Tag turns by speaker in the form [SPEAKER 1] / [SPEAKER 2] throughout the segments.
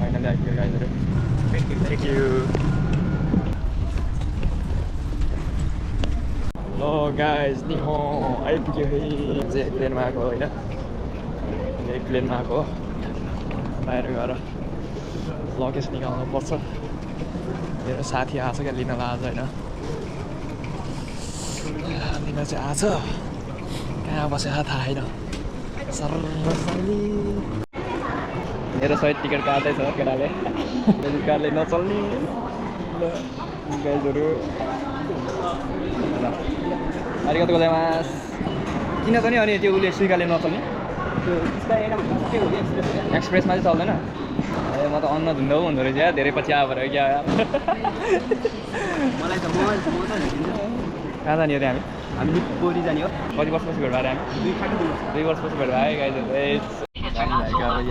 [SPEAKER 1] finally आइपुग्यो गाइजहरू thank you ल guys नि आइपुग्यो है चाहिँ प्लेनमा आएको होइन प्लेनमा आएको हो बाहिर गएर लगेज निकाल्नु पर्छ मेरो साथी आएको छ क्या लिनलाई आज होइन लिन चाहिँ आएको छ कहाँ बसेर थाहा छैन मेरो सहित टिकट काट्दैछ केटाले क्रेडिट कार्डले नचल्ने गाइजहरू अलिकति गोजाइमास किन त नि अनि त्यो उसले स्विकाले नचल्ने एक्सप्रेसमा चाहिँ चल्दैन ए म त अन्न धुन्दा पो हुँदो रहेछ या धेरै पछि आएर क्या मलाई त कहाँ जाने अरे हामी पोरी जाने हो कति वर्षपछि भेट भएर हामी 2 वर्षपछि भेट भयो गाइजहरू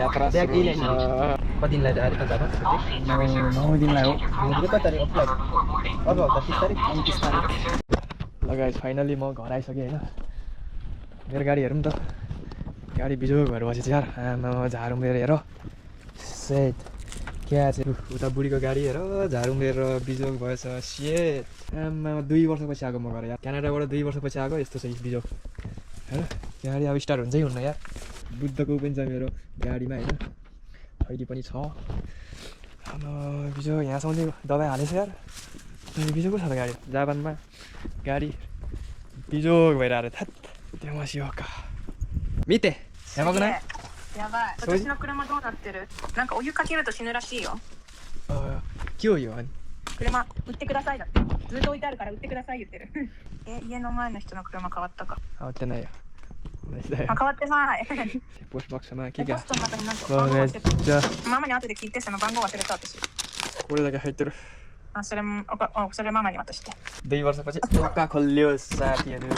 [SPEAKER 1] यात्रा कति दिन लाग्यो अहिले त 9 दिन लाग्यो कति तारिक अर्को हप्ता 30 तारिक 29 तारिक ल गाइज फाइनली म घर आइसकेँ होइन मेरो गाडी हेरौँ त गाडी बिजोग भएर बसेछ यार आमा झारू मेरो हेर सेट क्या चाहिँ उता बुढीको गाडी हेर झारू मेरो बिजोग भएछ सेट आमा 2 वर्षपछि आएको म घर यार क्यानाडाबाट 2 वर्षपछि आएको यस्तो छ बिजोग होइन गाडी अब स्टार्ट हुन्छै हुन्न यार बुद्धको पनि छ मेरो गाडीमा होइन अहिले पनि छ बिजोग यहाँसम्म दबाई हालेछ यार बिजोग छ त गाडी जापानमा गाडी बिजोग भएर आएर थात त्यो मसियोका मितेやばくない？
[SPEAKER 2] やばい。私の車どうなってる？なんかお湯かけると死ぬらしいよ。
[SPEAKER 1] 今日よ。
[SPEAKER 2] 車売ってくださいだって。ずっと置いてあるから売ってください言ってる。家の前の人の車変わったか。
[SPEAKER 1] 変わってないよ。同じだよ。
[SPEAKER 2] 変わってない。
[SPEAKER 1] ポストバック様聞
[SPEAKER 2] ポストの中になんか番号忘れた。
[SPEAKER 1] じゃあ
[SPEAKER 2] ママに後で聞いてその番号忘れた私。
[SPEAKER 1] これだけ入ってる。
[SPEAKER 2] それママに渡して。
[SPEAKER 1] 2 वर्षपछि ढोका खोल्यो साथीहरु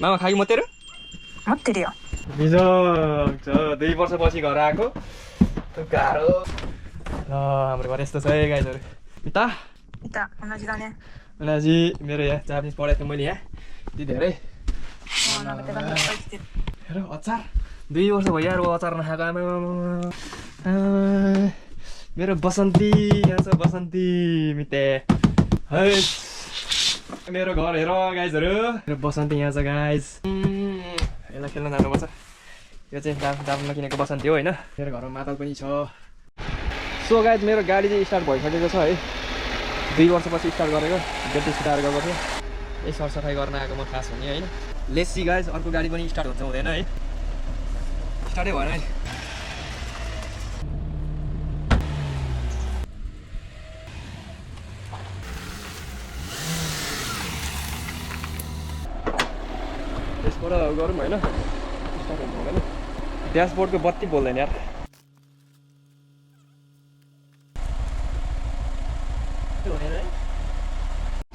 [SPEAKER 1] मामा खागी मतेर
[SPEAKER 2] 持ってるよ。
[SPEAKER 1] बिजोग छ 2 वर्षपछि घर आएको त्यो गाह्रो ल हाम्रो घर यस्तो छ है गाइजहरु इता
[SPEAKER 2] 同じだね。
[SPEAKER 1] 同じमेरो यहाँ जापानिज पढाएको मैले यहाँ यति धेरै हेर अचार 2 वर्ष भयो यार अचार नखाएको आमा मेरो बसन्ती यहाँ छ बसन्ती मिते है मेरो घर हेर गाइजहरु मेरो बसन्ती यहाँ छ गाइज यसलाई खेल्न जानुपर्छ यो चाहिँ जापानमा किनेको बसन्ती हो हैन मेरो घरमा मातल पनि छ सो गाइज मेरो गाडी चाहिँ स्टार्ट भइसकेको छ है 2 वर्षपछि स्टार्ट गरेको ब्याट्री स्टार्ट गएको थियो यही सरसफाइ गर्न आएको म खास हुने हैन लेसी गाइज अर्को गाडी पनि स्टार्ट हुन्छ हुँदैन है स्टार्टै भएन है यसबाट गरौँ हैन स्टार्ट हुन्छ हैन ड्यासबोर्डको बत्ती बोल्दैन यार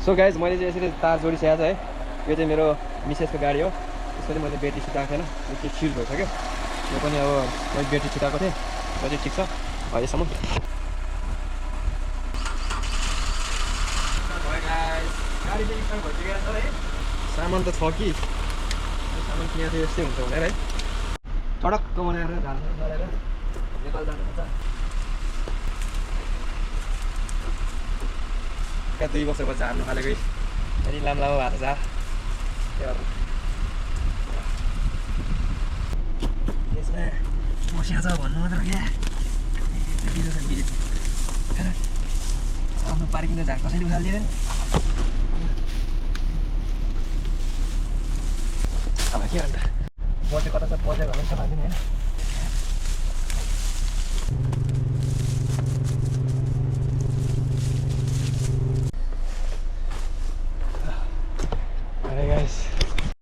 [SPEAKER 1] सो गाइज मैले चाहिँ यसरी तार जोडिसकेको छ है यो चाहिँ मेरो मिसेसको गाडी हो यसरी मैले ब्याट्री छिटाएको थिएन यो चाहिँ फ्युज भइसक्यो यो पनि अब मैले ब्याट्री छिटाएको थिएँ त्यो चाहिँ ठिक छ अहिलेसम्म गाडी चाहिँ स्टार्ट भइसकेको छ है सामान त छ कि सामान किनेको थियो यस्तै हुन्छ भनेर है चडक्क बनाएर झार्नु गरेर नेपाल जानुपर्छ 2 वर्षपछि हार्नु थालेको यति लामो भएर जा यसमा बसिया छ भन्नु मात्र क्या आफ्नो पार्किङ झार कसैले उखालिदिएन अब के अन्त बजे कता छ बजे भन्नु त लाग्दैन हैन